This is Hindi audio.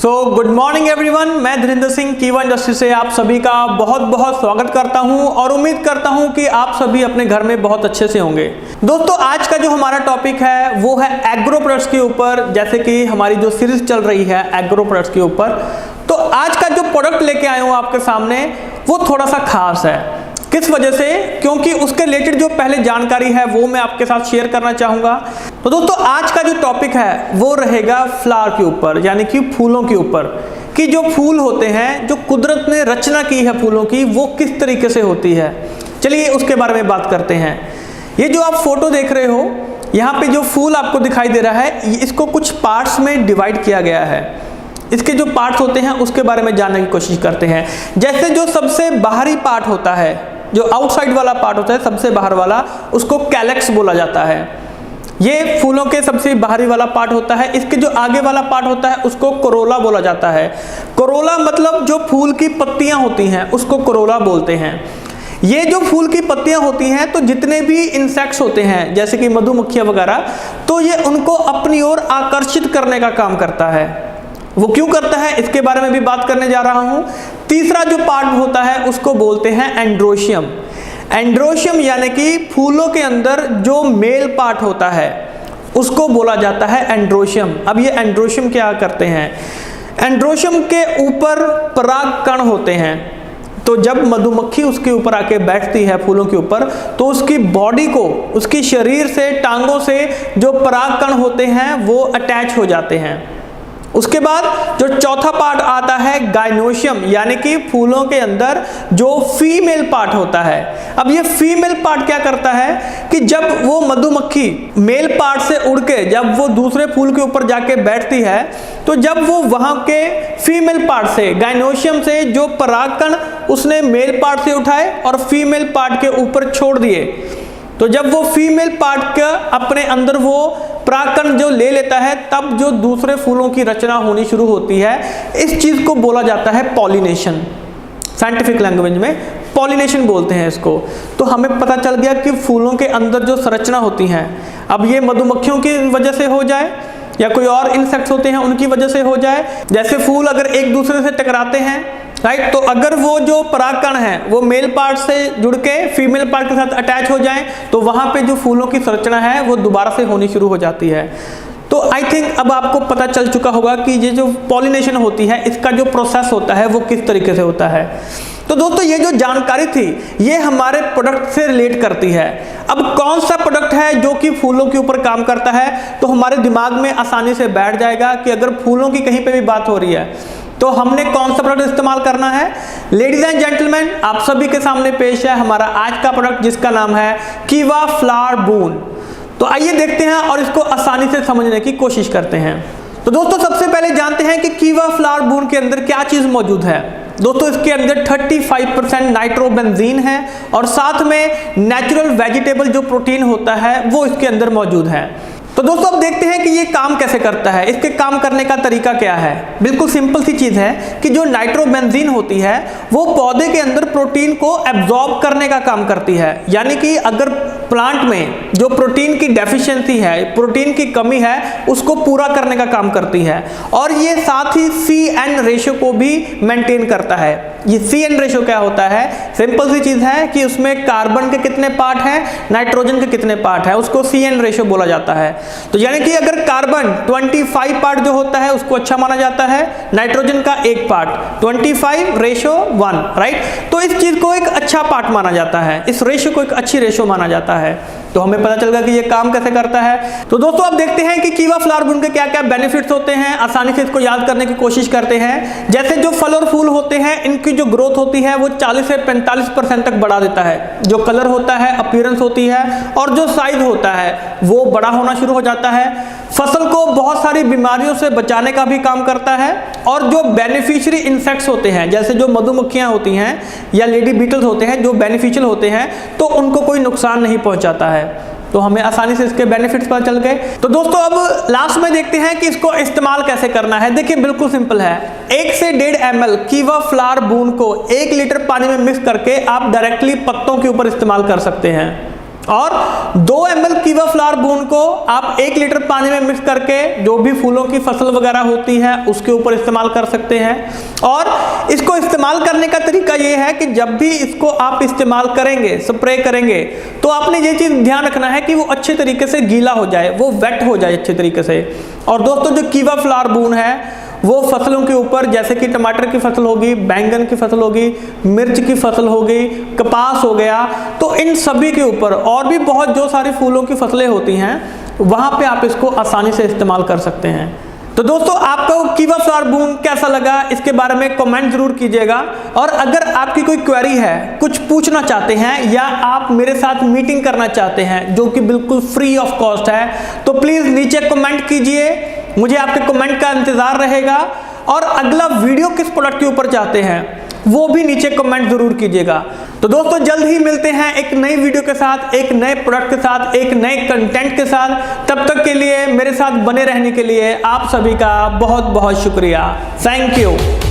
गुड मॉर्निंग एवरीवन, मैं धीरेन्द्र सिंह कीवा इंडस्ट्री से आप सभी का बहुत बहुत स्वागत करता हूं और उम्मीद करता हूं कि आप सभी अपने घर में बहुत अच्छे से होंगे। दोस्तों, आज का जो हमारा टॉपिक है वो है एग्रो प्रोडक्ट्स के ऊपर। जैसे कि हमारी जो सीरीज चल रही है एग्रो प्रोडक्ट्स के ऊपर, तो आज का जो प्रोडक्ट लेके आया हूँ आपके सामने वो थोड़ा सा खास है। किस वजह से? क्योंकि उसके रिलेटेड जो पहले जानकारी है वो मैं आपके साथ शेयर करना चाहूँगा। तो दोस्तों, आज का जो टॉपिक है वो रहेगा फ्लावर के ऊपर, यानी कि फूलों के ऊपर, कि जो फूल होते हैं, जो कुदरत ने रचना की है फूलों की, वो किस तरीके से होती है। चलिए उसके बारे में बात करते हैं। ये जो आप फोटो देख रहे हो, यहाँ पे जो फूल आपको दिखाई दे रहा है, इसको कुछ पार्ट्स में डिवाइड किया गया है। इसके जो पार्ट्स होते हैं उसके बारे में जानने की कोशिश करते हैं। जैसे जो सबसे बाहरी पार्ट होता है, जो आउटसाइड वाला पार्ट होता है, सबसे बाहर वाला, उसको कैलेक्स बोला जाता है। ये फूलों के सबसे बाहरी वाला पार्ट होता है। इसके जो आगे वाला पार्ट होता है उसको कोरोला बोला जाता है। कोरोला मतलब जो फूल की पत्तियां होती हैं उसको कोरोला बोलते हैं। ये जो फूल की पत्तियां होती हैं, तो जितने भी इंसेक्ट्स होते हैं जैसे कि मधुमक्खियां वगैरह, तो ये उनको अपनी ओर आकर्षित करने का काम करता है। वो क्यों करता है इसके बारे में भी बात करने जा रहा हूं। तीसरा जो पार्ट होता है उसको बोलते हैं एंड्रोशियम। एंड्रोशियम यानी कि फूलों के अंदर जो मेल पार्ट होता है उसको बोला जाता है एंड्रोशियम। अब ये एंड्रोशियम क्या करते हैं? एंड्रोशियम के ऊपर परागकण होते हैं। तो जब मधुमक्खी उसके ऊपर आके बैठती है फूलों के ऊपर, तो उसकी बॉडी को, उसकी शरीर से, टांगों से जो परागकण होते हैं वो अटैच हो जाते हैं। उसके बाद जो चौथा पार्ट आता है गाइनोशियम, यानी कि फूलों के अंदर जो फीमेल पार्ट होता है। अब ये फीमेल पार्ट क्या करता है कि जब वो मधुमक्खी मेल पार्ट से उड़ के जब वो दूसरे फूल के ऊपर जाके बैठती है, तो जब वो वहां के फीमेल पार्ट से, गाइनोशियम से जो परागकण उसने मेल पार्ट से उठाए और फीमेल पार्ट के ऊपर छोड़ दिए, तो जब वो फीमेल पार्ट का अपने अंदर वो परागकण जो ले लेता है, तब जो दूसरे फूलों की रचना होनी शुरू होती है। इस चीज को बोला जाता है पॉलिनेशन। साइंटिफिक लैंग्वेज में पॉलिनेशन बोलते हैं इसको। तो हमें पता चल गया कि फूलों के अंदर जो संरचना होती है, अब ये मधुमक्खियों की वजह से हो जाए या कोई और इंसेक्ट्स होते हैं उनकी वजह से हो जाए। जैसे फूल अगर एक दूसरे से टकराते हैं, राइट, तो अगर वो जो परागकण है वो मेल पार्ट से जुड़ के फीमेल पार्ट के साथ अटैच हो जाए, तो वहां पे जो फूलों की संरचना है वो दोबारा से होनी शुरू हो जाती है। तो आई थिंक अब आपको पता चल चुका होगा कि ये जो पॉलिनेशन होती है, इसका जो प्रोसेस होता है वो किस तरीके से होता है। तो दोस्तों, ये जो जानकारी थी ये हमारे प्रोडक्ट से रिलेट करती है। अब कौन सा प्रोडक्ट है जो कि फूलों के ऊपर काम करता है, तो हमारे दिमाग में आसानी से बैठ जाएगा कि अगर फूलों की कहीं पे भी बात हो रही है तो हमने कौन सा प्रोडक्ट इस्तेमाल करना है। लेडीज एंड जेंटलमैन, आप सभी के सामने पेश है हमारा आज का प्रोडक्ट, जिसका नाम है कीवा फ्लावर बून। तो आइए देखते हैं और इसको आसानी से समझने की कोशिश करते हैं। तो दोस्तों, सबसे पहले जानते हैं कि कीवा फ्लावर बून के अंदर क्या चीज मौजूद है। दोस्तों, इसके अंदर 35% नाइट्रोबेंजीन है और साथ में नेचुरल वेजिटेबल जो प्रोटीन होता है वो इसके अंदर मौजूद है। तो दोस्तों, अब देखते हैं कि ये काम कैसे करता है, इसके काम करने का तरीका क्या है। बिल्कुल सिंपल सी चीज है कि जो नाइट्रोबेंजीन होती है वो पौधे के अंदर प्रोटीन को एब्जॉर्ब करने का काम करती है। यानी कि अगर प्लांट में जो प्रोटीन की डेफिशिएंसी है, प्रोटीन की कमी है, उसको पूरा करने का काम करती है। और ये साथ ही CN रेशियो को भी मेंटेन करता है। ये CN रेशियो क्या होता है? सिंपल सी चीज है कि उसमें कार्बन के कितने पार्ट हैं, नाइट्रोजन के कितने पार्ट हैं, उसको CN रेशियो बोला जाता है। तो यानी कि अगर कार्बन 25 पार्ट जो होता है उसको अच्छा माना जाता है, नाइट्रोजन का 1 पार्ट, 25:1, राइट। तो इस चीज को एक अच्छा पार्ट माना जाता है, इस रेशियो को एक अच्छी रेशियो माना जाता है। तो हमें पता चल गया कि ये काम कैसे करता है। तो दोस्तों, अब देखते हैं कि कीवा फ्लावर बून के क्या क्या बेनिफिट्स होते हैं। आसानी से इसको याद करने की कोशिश करते हैं। जैसे जो फल और फूल होते हैं, इनकी जो ग्रोथ होती है वो 40 से 45% तक बढ़ा देता है। जो कलर होता है, अपीयरेंस होती है और जो साइज होता है वो बड़ा होना शुरू हो जाता है। फसल को बहुत सारी बीमारियों से बचाने का भी काम करता है। और जो बेनिफिशियरी इंसेक्ट्स होते हैं, जैसे जो मधुमक्खियां होती हैं या लेडी बीटल्स होते हैं, जो बेनिफिशियल होते हैं, तो उनको कोई नुकसान नहीं पहुंचाता है। तो हमें आसानी से इसके बेनिफिट्स पता चल गए। तो दोस्तों, अब लास्ट में देखते हैं कि इसको इस्तेमाल कैसे करना है। देखिए, बिल्कुल सिंपल है। 1 से 1.5 ml कीवा फ्लावर बून को 1 लीटर पानी में मिक्स करके आप डायरेक्टली पत्तों के ऊपर इस्तेमाल कर सकते हैं। और 2 ml कीवा फ्लावर बूंद को आप 1 लीटर पानी में मिक्स करके जो भी फूलों की फसल वगैरह होती है उसके ऊपर इस्तेमाल कर सकते हैं। और इसको इस्तेमाल करने का तरीका ये है कि जब भी इसको आप इस्तेमाल करेंगे, स्प्रे करेंगे, तो आपने ये चीज़ ध्यान रखना है कि वो अच्छे तरीके से गीला हो जाए, वो वेट हो जाए अच्छे तरीके से। और दोस्तों जो कीवा फ्लावर बूंद है वो फसलों के ऊपर, जैसे कि टमाटर की फसल होगी, बैंगन की फसल होगी, मिर्च की फसल होगी, कपास हो गया, तो इन सभी के ऊपर और भी बहुत जो सारी फूलों की फसलें होती हैं वहां पे आप इसको आसानी से इस्तेमाल कर सकते हैं। तो दोस्तों आपको कीवा फ्लावर बूंद कैसा लगा इसके बारे में कमेंट जरूर कीजिएगा। और अगर आपकी कोई क्वेरी है, कुछ पूछना चाहते हैं या आप मेरे साथ मीटिंग करना चाहते हैं जो कि बिल्कुल फ्री ऑफ कॉस्ट है, तो प्लीज नीचे कमेंट कीजिए, मुझे आपके कमेंट का इंतजार रहेगा। और अगला वीडियो किस प्रोडक्ट के ऊपर चाहते हैं वो भी नीचे कमेंट जरूर कीजिएगा। तो दोस्तों जल्द ही मिलते हैं एक नई वीडियो के साथ, एक नए प्रोडक्ट के साथ, एक नए कंटेंट के साथ। तब तक के लिए मेरे साथ बने रहने के लिए आप सभी का बहुत बहुत शुक्रिया। Thank you.